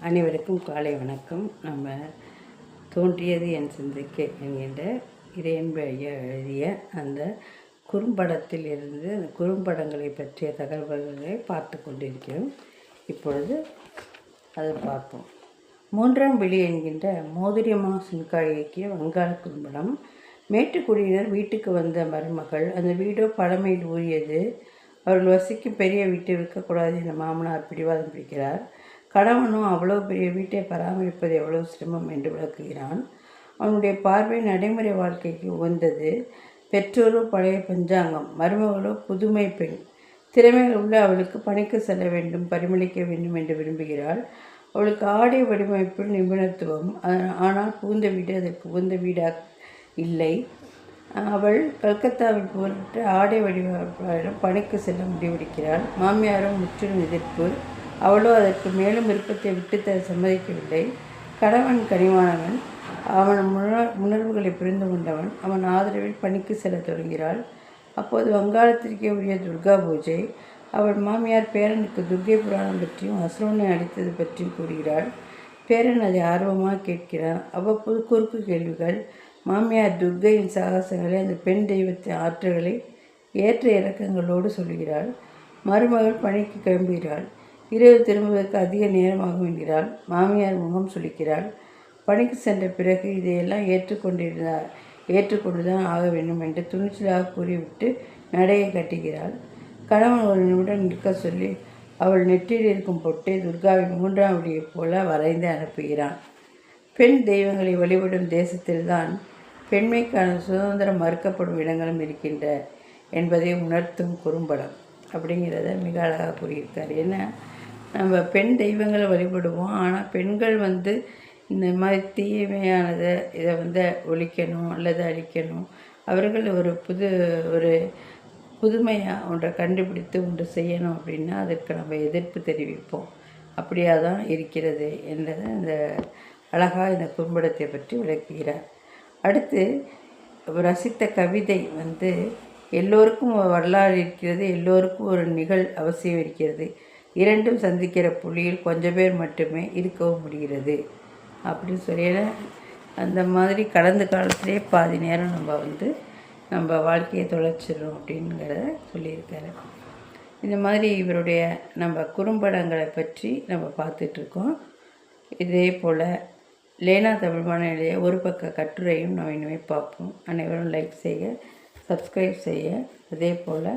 அனைவருக்கும் காலை வணக்கம். நம்ம தோன்றியது என் சிந்தைக்கு என்கின்ற இறையன்பு ஐயா எழுதிய அந்த குறும்படத்தில் இருந்து அந்த குறும்படங்களை பற்றிய தகவல்களை பார்த்து கொண்டிருக்கிறோம். இப்பொழுது அதை பார்ப்போம். மூன்றாம் விழி என்கின்ற மோதிரியமா சின்கா இயக்கிய வங்காள குறும்படம். மேட்டுக்குடியினர் வீட்டுக்கு வந்த மருமகள். அந்த வீடோ பழமையில் ஊறியது. அவர்கள் வசிக்கும் பெரிய வீட்டை விற்கக்கூடாது என மாமனார் பிடிவாதம் பிடிக்கிறார். கணவனும் அவ்வளோ பெரிய வீட்டை பராமரிப்பது எவ்வளோ சிரமம் என்று விளக்குகிறான். அவனுடைய பார்வை நடைமுறை வாழ்க்கைக்கு உகந்தது. பெற்றோரோ பழைய பஞ்சாங்கம், மருமகளோ புதுமை பெண். திறமைகள் உள்ள அவளுக்கு பணிக்கு செல்ல வேண்டும், பரிமளிக்க வேண்டும் என்று விரும்புகிறாள். அவளுக்கு ஆடை வடிவமைப்பில் நிபுணத்துவம். ஆனால் புகுந்த வீடு அதற்கு உகந்த வீடாக இல்லை. அவள் கல்கத்தாவில் போட்டு ஆடை வடிவமைப்பாளரிடம் பணிக்கு செல்ல முடிவெடுக்கிறாள். மாமியாரும் முற்றிலும் எதிர்ப்பு. அவளோ அதற்கு மேலும் விருப்பத்தை விட்டுத்தர சம்மதிக்கவில்லை. கணவன் கனிவானவன், அவன் உணர்வுகளை புரிந்து கொண்டவன். அவன் ஆதரவில் பணிக்கு செல்ல தொடங்கிறாள். அப்போது வங்காளத்திற்கே உரிய துர்கா பூஜை. அவள் மாமியார் பேரனுக்கு துர்கை புராணம் பற்றியும் அசுரனை அடித்தது பற்றியும் கூறுகிறாள். பேரன் அதை ஆர்வமாக கேட்கிறான். அவ்வப்போது குறுக்கு கேள்விகள். மாமியார் துர்கையின் சாகசங்களை, அந்த பெண் தெய்வத்தின் ஆற்றல்களை ஏற்ற இறக்கங்களோடு சொல்கிறாள். மருமகள் பணிக்கு கிளம்புகிறாள். இரவு திரும்புவதற்கு அதிக நேரமாகும் என்கிறாள். மாமியார் முகம் சுளிக்கிறாள். பணிக்கு சென்ற பிறகு இதையெல்லாம் ஏற்றுக்கொண்டுதான் ஆக வேண்டும் என்று துணிச்சலாக கூறிவிட்டு நடையை கட்டுகிறாள். கணவன் ஒரு நிமிடம் நிற்க சொல்லி அவள் நெற்றியில் இருக்கும் பொட்டை துர்காவின் மூன்றாம் வழியைப் போல வரைந்து அனுப்புகிறான். பெண் தெய்வங்களை வழிபடும் தேசத்தில்தான் பெண்மைக்கான சுதந்திரம் மறுக்கப்படும் இடங்களும் இருக்கின்ற என்பதை உணர்த்தும் குறும்படம் அப்படிங்கிறத மிக அழகாக கூறியிருக்கார். ஏன்னா நம்ம பெண் தெய்வங்களை வழிபடுவோம், ஆனால் பெண்கள் இந்த மாதிரி தீமையானதை இதை ஒழிக்கணும் அல்லது அழிக்கணும், அவர்கள் ஒரு புதுமையாக ஒன்றை கண்டுபிடித்து ஒன்று செய்யணும் அப்படின்னா அதற்கு நம்ம எதிர்ப்பு தெரிவிப்போம். அப்படியாக தான் இருக்கிறது என்றதை இந்த அழகாக இந்த குறும்படத்தை பற்றி விளக்குகிறார். அடுத்து ரசித்த கவிதை எல்லோருக்கும் வரலாறு இருக்கிறது, எல்லோருக்கும் ஒரு நிகழ் அவசியம் இருக்கிறது. இரண்டும் சந்திக்கிற புள்ளியில் கொஞ்சம் பேர் மட்டுமே இருக்கவும் முடிகிறது அப்படின்னு சொல்லி, அந்த மாதிரி கடந்த காலத்திலே பாதி நேரம் நம்ம வாழ்க்கையை தொலைச்சிடும் அப்படிங்கிறத சொல்லியிருக்காரு. இந்த மாதிரி இவருடைய நம்ம குறும்படங்களை பற்றி நம்ம பார்த்துட்ருக்கோம். இதே போல் லேனா தமிழ்மான எழுதிய ஒரு பக்க கட்டுரையும் நம்ம இனிமேல் பார்ப்போம். அனைவரும் லைக் செய்ய, சப்ஸ்கிரைப் செய்ய, அதே போல்